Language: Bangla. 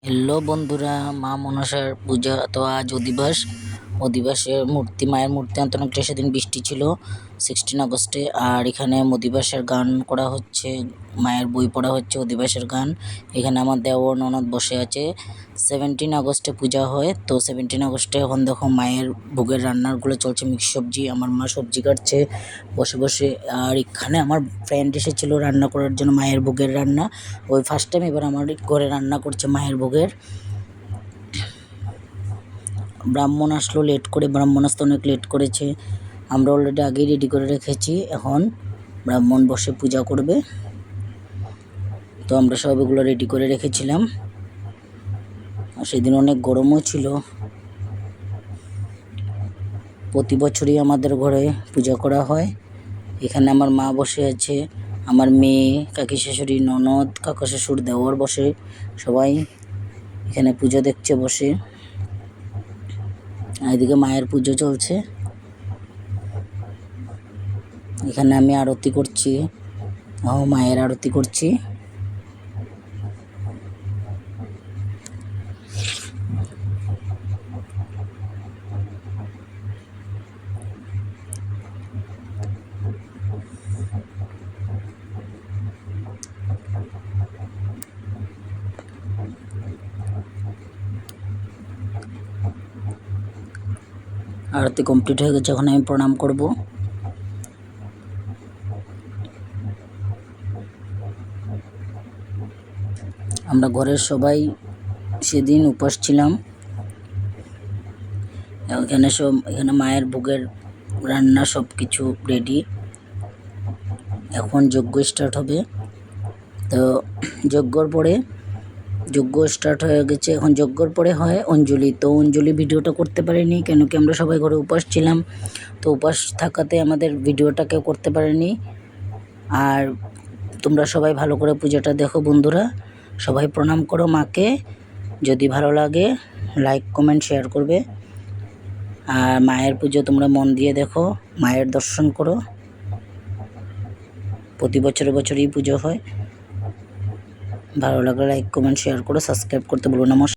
হ্যালো বন্ধুরা, মা মনসার পূজা তো আজ অধিবাসের মায়ের মূর্তি আন্তনকটা সেদিন বৃষ্টি ছিল 16 আগস্টে। আর এখানে অধিবাসের গান করা হচ্ছে, মায়ের বই পড়া হচ্ছে অধিবাসের গান। এখানে আমার দেওর ননদ বসে আছে। 17 আগস্টে পূজা হয়, তো 17 আগস্টে এখন দেখো মায়ের ভোগের রান্নাগুলো চলছে। মিক্স সবজি, আমার মা সবজি কাটছে বসে বসে। আর এখানে আমার ফ্রেন্ড এসেছিল রান্না করার জন্য মায়ের ভোগের রান্না। ওই ফার্স্ট টাইম এবার আমার ঘরে রান্না করছে মায়ের ভোগের। ব্রাহ্মণ আসলো লেট করে, ব্রাহ্মণ আসতে অনেক লেট করেছে। আমরা অলরেডি আগেই রেডি করে রেখেছি, এখন ব্রাহ্মণ বসে পূজা করবে। তো আমরা সব এগুলো রেডি করে রেখেছিলাম। আর সেদিন অনেক গরমও ছিল। প্রতি বছরই আমাদের ঘরে পূজা করা হয়। এখানে আমার মা বসে আছে, আমার মেয়ে, কাকি শাশুড়ি, ননদ, কাকা শ্বশুর, দেওর বসে, সবাই এখানে পুজো দেখছে বসে। এদিকে মায়ের পুজো চলছে। এখানে আমি আরতি করছি, মায়ের আরতি করছি। আরতি কমপ্লিট হয়ে গেছে, এখন আমি প্রণাম করব। আমরা ঘরের সবাই সেদিন উপোস ছিলাম। এখানে মায়ের ভোগের রান্না সব কিছু রেডি। এখন যজ্ঞ স্টার্ট হবে। তো যজ্ঞ স্টার্ট হয়ে গেছে। এখন যজ্ঞর পরে হয় অঞ্জলি। তো অঞ্জলি ভিডিওটা করতে পারিনি, কেন কি আমরা সবাই ঘরে উপোস ছিলাম। তো উপোস থাকাতে আমাদের ভিডিওটা কেউ করতে পারেনি। আর তোমরা সবাই ভালো করে পূজাটা দেখো বন্ধুরা, সবাই প্রণাম করো মাকে। যদি ভালো লাগে লাইক কমেন্ট শেয়ার করবে। আর মায়ের পুজো তোমরা মন দিয়ে দেখো, মায়ের দর্শন করো। প্রতি বছরই পুজো হয়। ভালো লাগলে লাইক কমেন্ট শেয়ার করো, সাবস্ক্রাইব করতে ভুলো না।